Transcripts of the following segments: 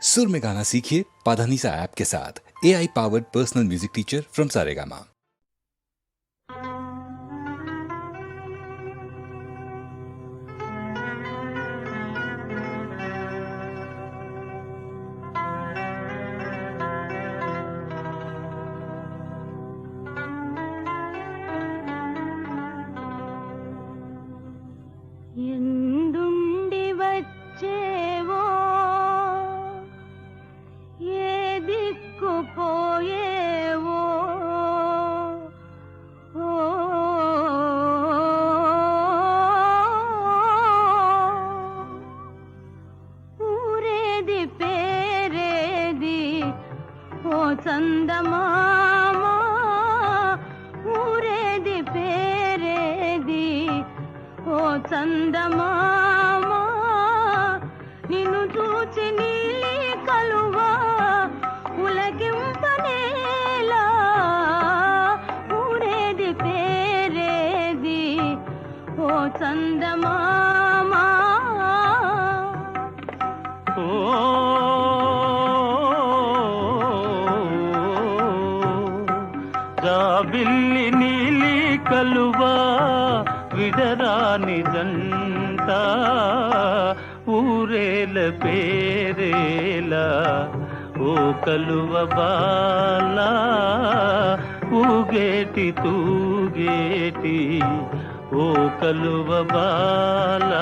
सुर में गाना सीखिए पाधानीसा ऐप के साथ। AI powered personal music teacher from Saregama. ఎందుండి వచ్చేవో ఏ దిక్కు పోయేవో ఓ ఊరేది పేరేది ఓ చందమామ ఊరేది పేరేది ఓ చందమామ నిన్ను చూచి నీలి కలువా ఉలకింపనేలా ఊరేది పేరేది ఓ చందమామ జాబిల్లి నీలి కలువా విడరాని జంట ఊరేల పేరేలా ఓ కలువ బాల ఊగేటి తూగేటి ఓ కలువ బాల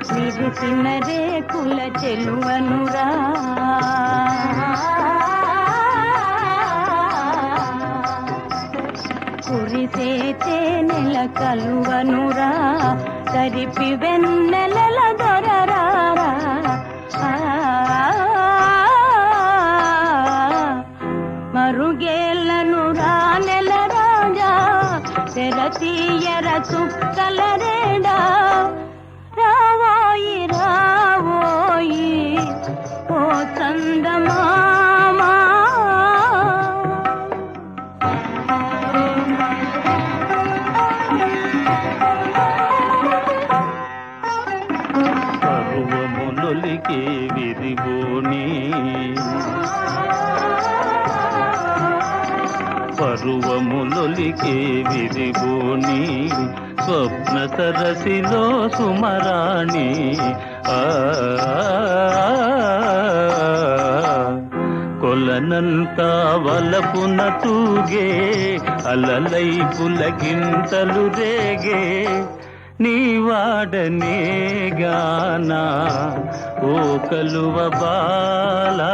విరిసిన రేకుల చెలువనురా కురిసే తేనెల కలువనురా తరిపి వెన్నెలల దొరరారా మరుగేళ్ళను రానెల రాజా తెరతీయర చుక్కల రేడా రావోయి రావోయి ఓ చందమామ పరువములొలికే విరిగోని పరువములొలికే విరిగోని స్వప్న సరసిలో సుమరాణి కొలనంతా వలపున తూగే అలలై పులకింతలు రేగే నీవాడనే గానా ఓ కలువ బాలా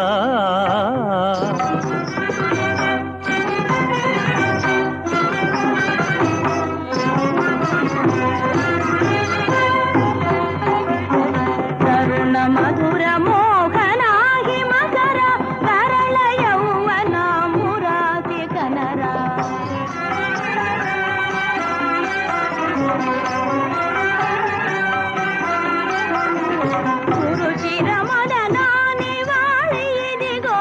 మధుర మోహనాగి మకర కరళ యౌవన మురాసి కనరా గురు చిరమదనాని వాడి ఇదిగో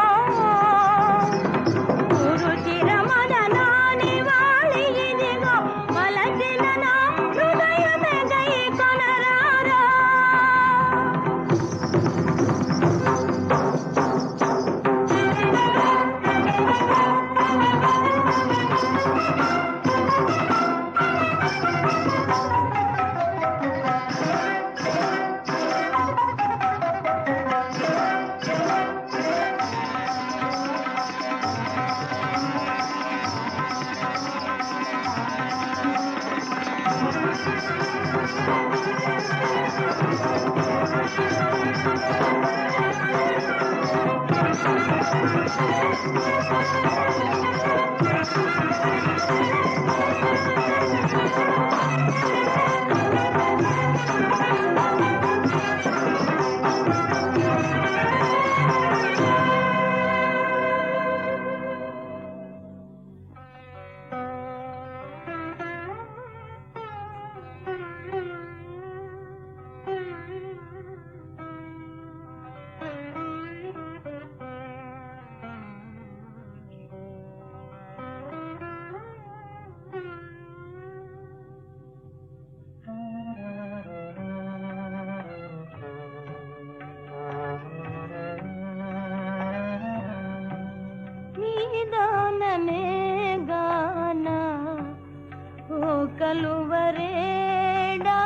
కలువరేడా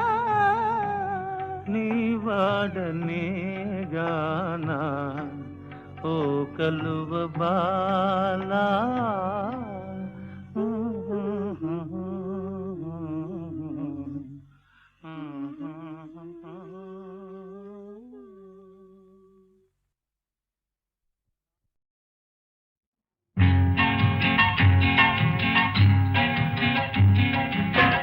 నీ వాడనే గానా ఓ కలువ బాలా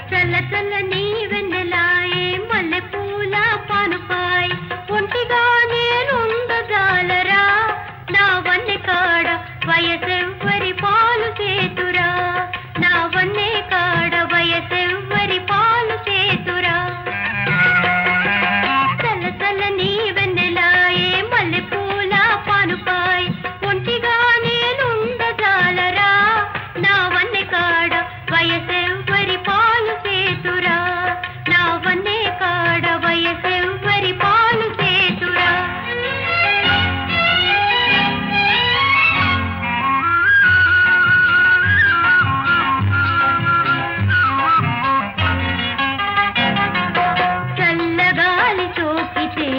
చల్లని వెన్నెలాయే మల్లె పూల పానుపాయ్ ఒంటిగా నేనుండజాలరా నా వన్నె కాడ వయసెవ్వరి పాలు చేతురా నా వన్నె కాడ వయసెవ్వరి పాలు చేతురా చల్లని వెన్నెలాయే మల్లె పూల పానుపాయ్ ఒంటిగా నేనుండజాలరా నా వన్నె కాడ వయసెవ్వరి పాలు చేతురా నా వన్నే కాడ వయసెవ్వరి పాలు చేతురా చల్లగాలి సోకితే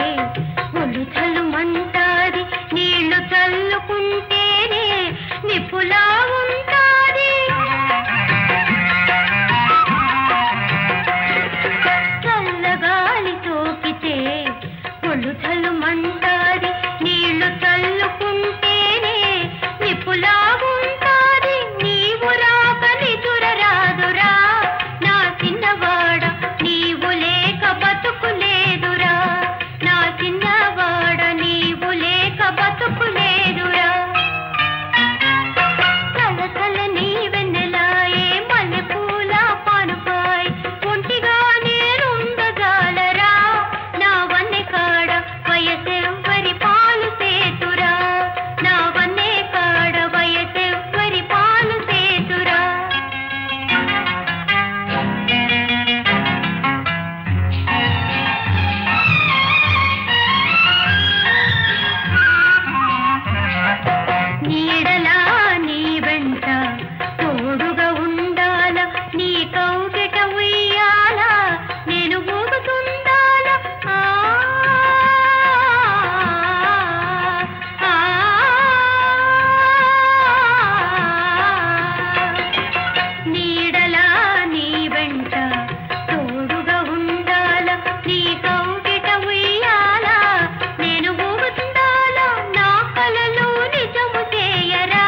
ఒళ్ళు చల్లుమంటాది నీళ్లు చల్లుకుంటేనే నిప్పులా ఉంటాది చల్లగాలి సోకితే ఒళ్ళు చల్లుమంటాది నీళ్లు చల్లుకుంటేనే నిప్పులా ఉంటాది నీవు రాక నిదుర రాదురా నా చిన్నవాడ నీవు లేక బతుకులేదురా నా చిన్నవాడ నీవు లేక బతుకులేదురా చల్లని వెన్నెలాయే మల్లె పూల పానుపాయ్ ఒంటిగా నేనుండజాలరా నా వన్నె కాడ వయసెవ్వరి పాలు చేతురా నా వన్నె కాడ వయసెవ్వరి పాలు చేతురా నీడలా నీ వెంట తోడుగా ఉండాల నీ కౌగిట ఉయ్యాల నేను ఊగుతుండాల నీడలా నీ వెంట తోడుగా ఉండాల నీ కౌగిట ఉయ్యాల నేను ఊగుతుండాల నా కలలు నిజము చేయరా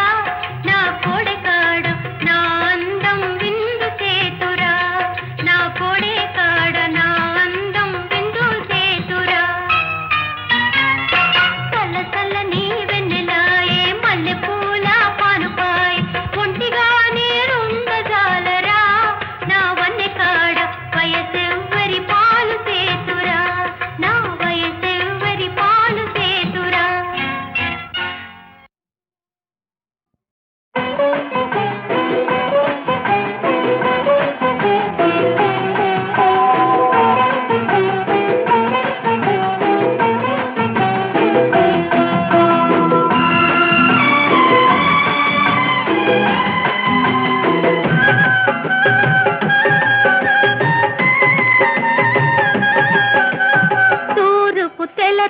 నా కోడె కాడ నా అందం విందు చేతురా నా కోడె కాడ నా అందం విందు చేతురా చల్లని వెన్నెలాయే మల్లె పూల పానుపాయ్ ఒంటిగా నేనుండజాలరా నా వన్నె కాడ వయసెవ్వరి పాలు చేతురా నా వయసెవ్వరి పాలు చేతురా తూరుపు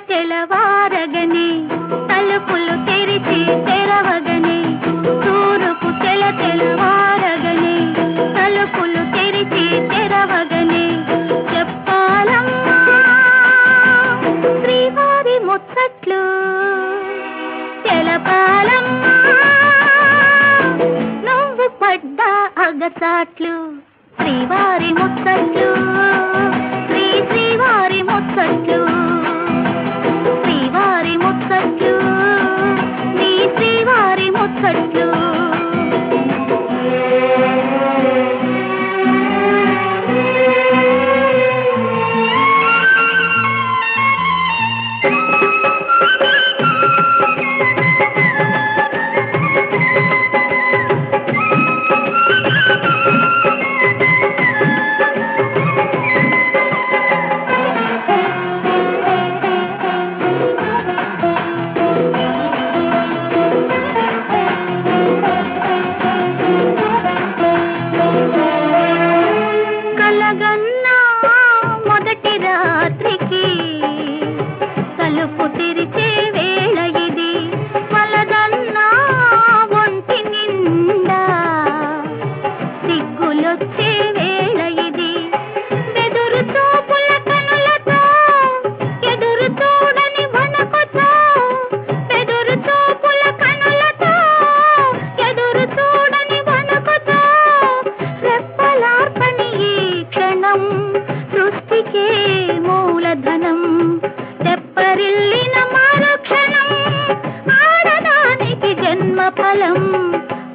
తెలవారగనే తలుపులు తెరిచి తెరవగనే తూరుపు తెలవారగనే తలుపులు తెరిచి తెరవగనే చెప్పాలమ్మా అగసాట్లు శ్రీవారి ముచ్చట్లు శ్రీవారి ముచ్చట్లు శ్రీవారి ముచ్చట్లు శ్రీవారి ముచ్చట్లు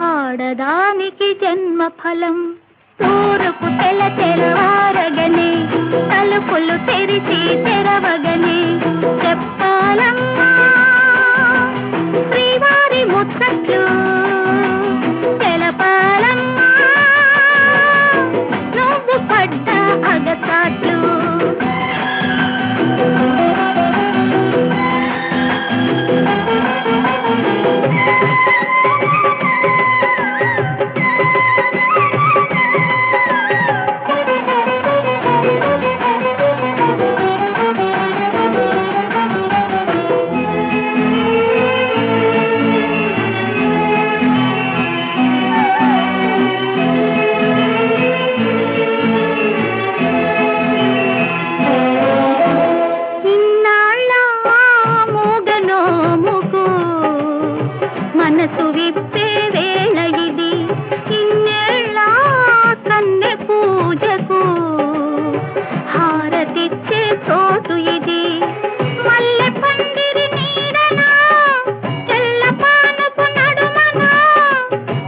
ఆడదానికి జన్మ ఫలం తూరుపు తెల్లవారగనే తలుపులు తెరిచి తెరవగనే చెప్పాలమ్మా శ్రీవారి ముచ్చట్లు తెలపాలమ్మా నువ్వు పడ్డ అగసాట్లు మనసు విప్పే వేళ ఇది ఇన్నేళ్ళ కన్నె పూజకు హారతిచ్చే చోటు ఇది మల్లె పందిరి నీడన తెల్ల పానపు నడుమన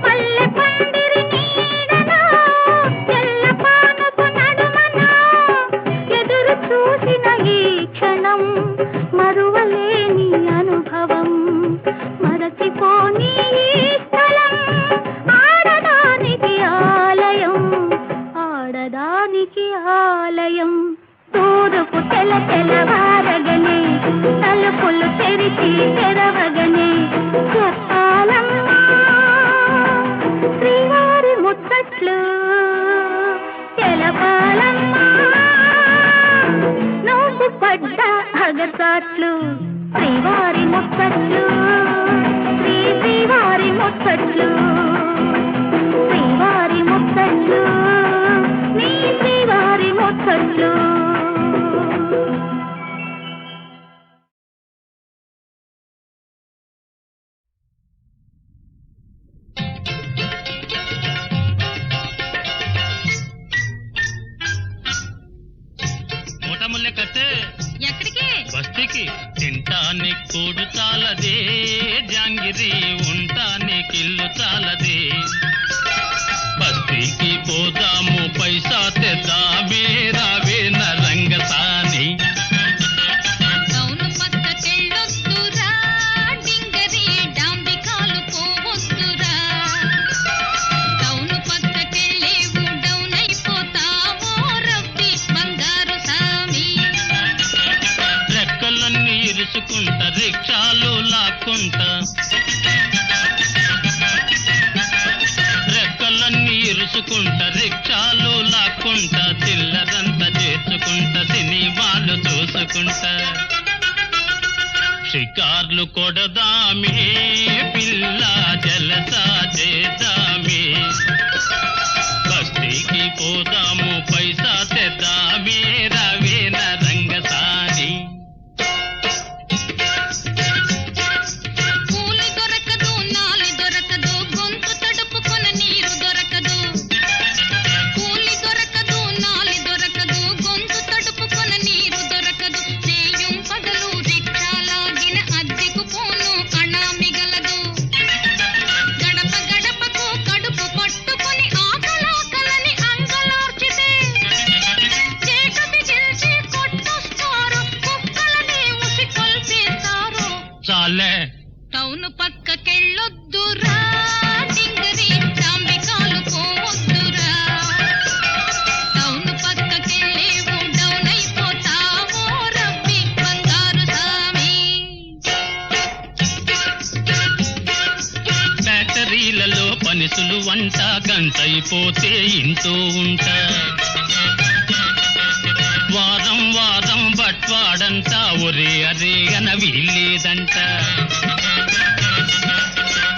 మల్లె పందిరి నీడన తెల్ల పానపు నడుమన ఎదురు చూసిన ఈ క్షణం మరువలేని అనుభవం మరచిపోని స్థలం ఆడదానికి ఆలయం ఆడదానికి ఆలయం తూరుపు తెల్లవారగనే తలుపులు తెరిచి తెరవగనే చెప్పాలమ్మా శ్రీవారి ముచ్చట్లు తెలపాలమ్మా నువ్వు పడ్డ అగసాట్లు శ్రీవారి ముచ్చట్లు శ్రీవారి ముచ్చట్లు శ్రీవారి ముచ్చట్లు నీ శ్రీవారి ముచ్చట్లు మూటముల్లె కట్టే ఎక్కడికి బస్తీకి తింటాని కూడు చాలదే జాంగిరి ఉంటానికి ఇల్లు చాలదే బస్తీకి పోదాము పైసా తెద్దామే రావే నరంగసాని టౌను పక్కకెళ్ళొద్దురా డింగరి డాంబికాలు పోవొద్దురా టౌను పక్కకెళ్ళేవు డౌన్ అయిపోతావో రవ్వి బంగారు సామి రెక్కలన్నీ ఇరుచుకుంటా రిక్షాలు లాక్కుంటా రెక్కలన్నీ ఇరుచుకుంటా రిక్షాలు లాక్కుంటా చిల్లరంతా చేర్చుకుంటా సినిమాలు చూసుకుంటా షికార్లు కొడదామే పిల్ల జలసా చేద్దామే బస్తీకి పోదాము పైసా తెద్దామే రావే నరంగసాని కూలి దొరకదు నాలి దొరకదు గొంతు తడుపుకొన నీరు దొరకదు చాలే. టౌను పక్కకెళ్ళొద్దురా డింగరి డాంబికాలు పోవద్దురా. టౌను పక్కకెళ్ళేవు డౌన్ అయిపోతావో రబ్బి బంగారు సామి. ఫ్యాక్టరీలలో పనిసులు వంట గంటైపోతే ఇంటూ ఉంటా. వారం వారం బట్వాడంట ఒరే అరే అన వీల్లేదంట.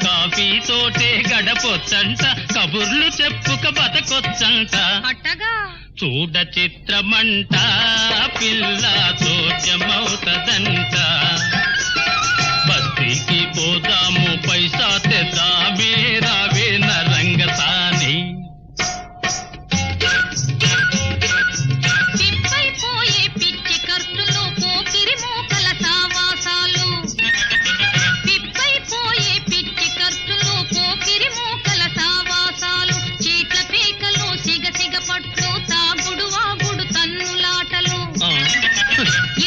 కాఫీ తోటే గడపొచ్చంట కబుర్లు చెప్పుక బతకొచ్చంట. అట్టగా చూడ చిత్రమంట పిల్ల చోద్యమవుతదంట. బస్తీకి పోదాము పైసా తెద్దామే రావే నరంగసాని. పిప్పైపోయే పిచ్చి ఖర్చులు పోకిరి మోకల సావాసాలు. పిప్పైపోయే పిచ్చి ఖర్చులు పోకిరి మోకల సావాసాలు. చీట్ల పీకలు సిగసిగ పట్లు తాగుడు వాగుడు తన్నులాటలు.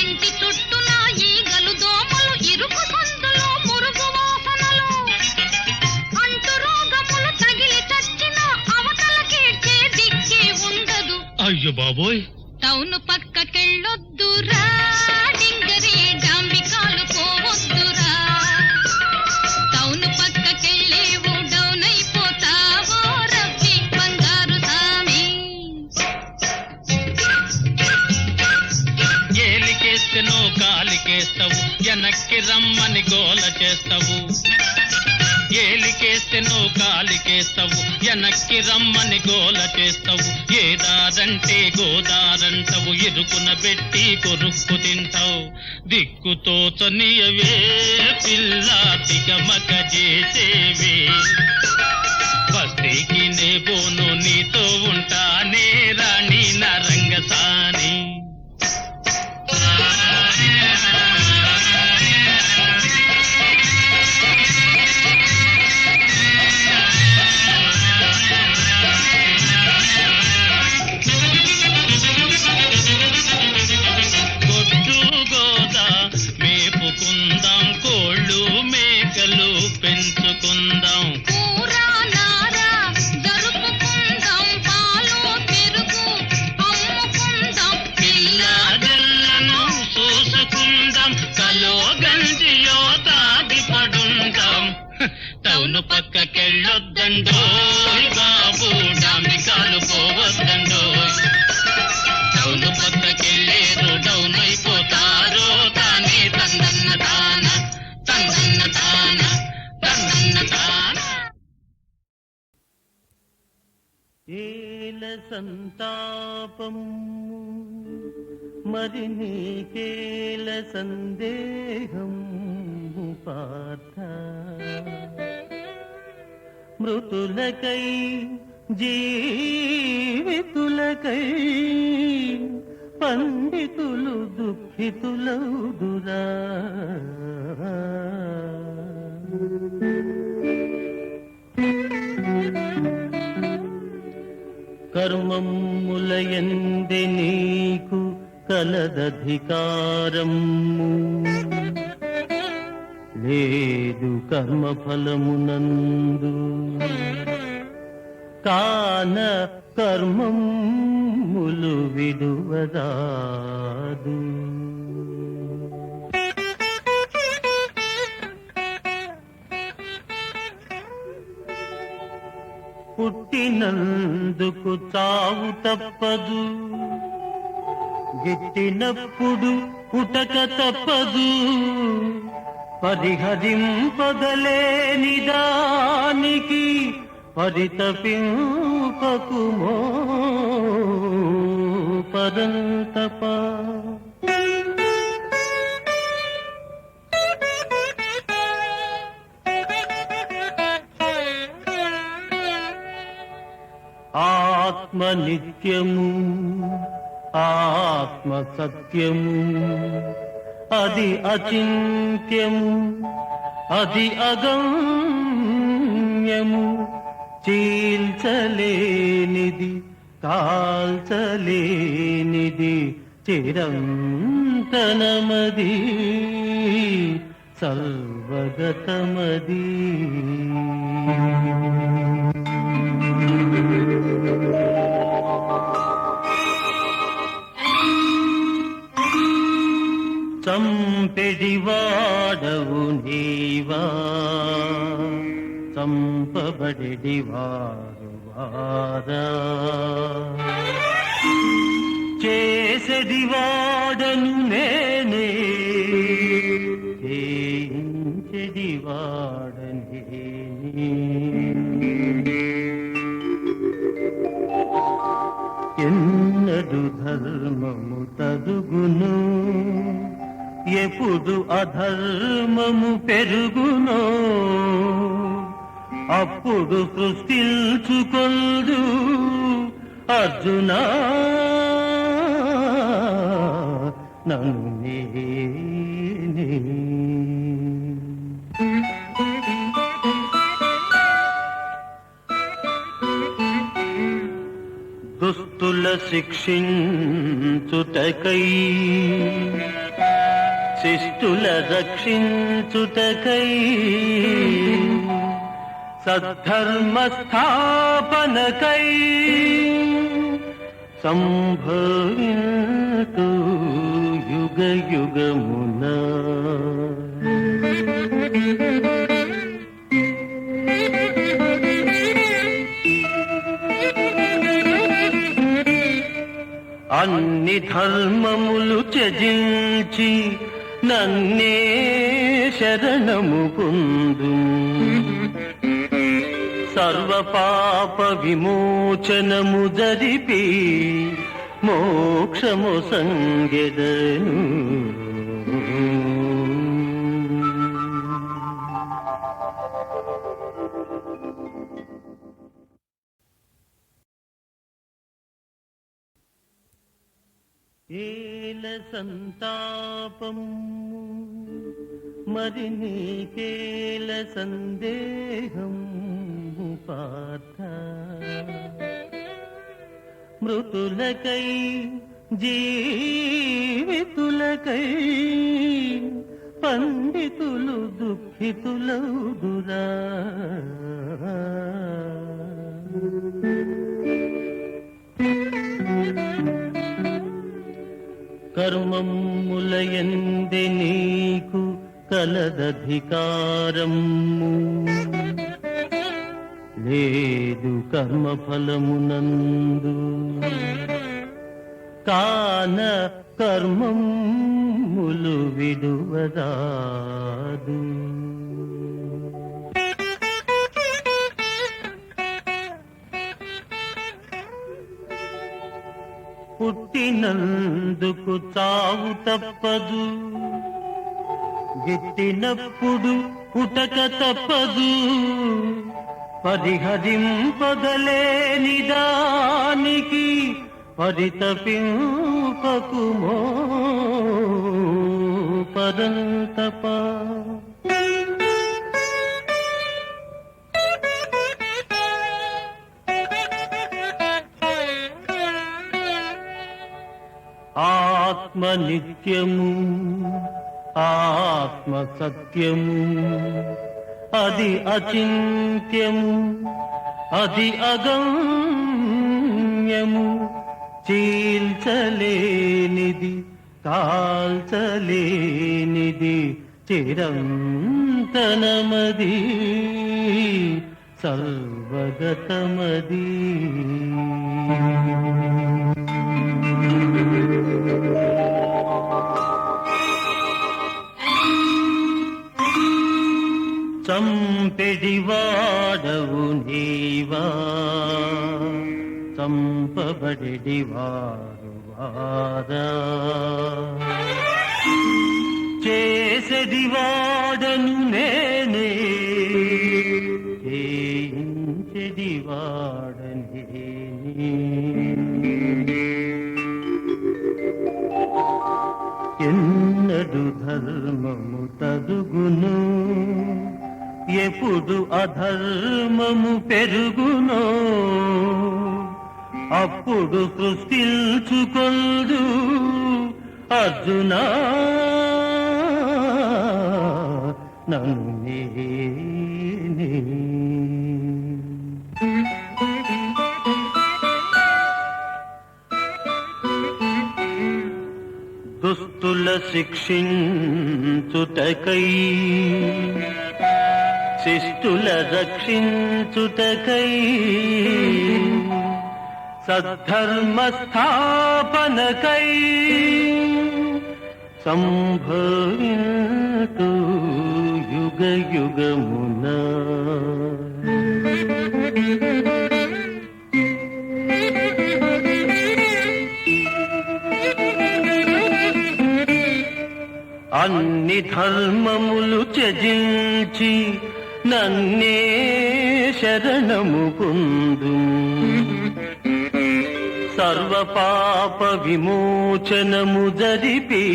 ఇంటి చుట్టూన ఈగలు దోమలు ఇరుకు సందులో మురుగు వాసనలు. అంటు రోగములు తగిలి చచ్చిన అవతలకేడ్చే దిక్కే ఉండదు. అయ్యో బాబోయ్. టౌను పక్కకెళ్ళొద్దురా డింగరి డాంబికాలు పోవద్దురా. టౌను పక్కకెళ్ళేవు డౌన్ అయిపోతావో రబ్బి బంగారు సామి. ఏలికేస్తేనో కాలికేస్తావు వెనక్కి రమ్మని గోల చేస్తావు. ఏలికేస్తేనో కాలికేస్తావు వెనక్కి రమ్మని గోల చేస్తావు. ఏదారంటే గోదారంటావు ఇరుకున పెట్టి కొరుక్కు తింటావు. దిక్కుతోచనియవే పిల్ల తిగమక చేసేవే. బస్తీకి నే బోను నీతో ఉంటానే రాణి నరంగసాని. గొడ్డు గోదా మేపుకుందాం కోళ్ళు మేకలు పెంచుకుందాం. కూరా నారా జరుపుకుందాం పాలు పెరుగు అమ్ముకుందాం. పిల్లాడలను చూసుకుందాం కలో గంజిలో తాగి పడుందాం. టౌను పక్కకెళ్ళొద్దండోయ్ బాబు డాంబికాలు పోవద్దండోయ్. టౌను పక్కకెళ్ళేరు డౌన్ అయిపోతారో తానే తందన్న తాన తందన్న తాన తందన్న తాన. ఏల సంతాపం మరి నీకేల సందేహం పార్థ. మృతులకై జీవితులకై పండితులు దుఃఖితులౌదురా. కర్మములయందే నీకు కలదధికారము లేదు కర్మఫలమునందు. కాన కర్మములు విడువరాదు. పుట్టినందుకు చావు తప్పదు, గిట్టినప్పుడు పుటక తప్పదు. పరిహరింపగలేని దానికి పరితపింపకుమో పరంతప. ఆత్మ నిత్యము ఆత్మ సత్యము అది అచింత్యము అది అగమ్యము. చీల్చలేనిది కాల్చలేనిది చిరంతనమది సర్వగతమది. చంపెడివాడవు నీవా, చంపబడెడివారు వారా, చేసెడివాడను నేనే, చేయించెడివాడనే. ఎన్నడు ధర్మము తరుగును, ఎప్పుడు అధర్మము పెరుగునో, అప్పుడు సృష్టించుకొల్దు అర్జునా నన్ను నేనే. దుస్తుల శిక్షించుటకై, శిష్టుల రక్షించుటకై, సద్ధర్మ స్థాపనకై సంభవింతు యుగ యుగమున. అన్ని ధర్మములు త్యజించి నన్నే శరణము పొందు, సర్వ పాప విమోచనము జరిపి మోక్షము సంగెదను. ఏల సంతాపము మరి నీకేల సందేహం పార్థ, మృతులకై జీవితులకై పండితులు దుఃఖితులౌదురా. కర్మములయందే నీకు కలదధికారము, లేదు కర్మఫలమునందు, కాన కర్మములు విడువరాదు. పుట్టినందుకు చావు తప్పదు, గిట్టినప్పుడు పుటక తప్పదు, పరిహరింపగలేని దానికి పరితపింపకుమో పరంతప. ఆత్మ నిత్యము, ఆత్మ సత్యము, అది అచింత్యము, అది అగమ్యము, చీల్చలేనిది, కాల్చలేనిది, చిరంతనమది, సర్వగతమది. చంపెడివాడవు నీవా, చంపబడెడివారు వారా, చేసెడివాడను నేనే, చేయించెడివాడనే. ఎన్నడు ధర్మము తరుగును, ఎప్పుడు అధర్మము పెరుగునో, అప్పుడు సృష్టించుకొల్దు అర్జునా నన్ను నేనే. దుస్తుల శిక్షించుటకై శిష్టుల రక్షించుటకై సద్ధర్మ స్థాపనకై సంభవింతు యుగ యుగమున. అన్ని ధర్మములు త్యజించి నన్నే శరణము పొందు. సర్వ పాప విమోచనము జరిపి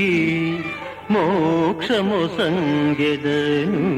మోక్షము సంగెదను.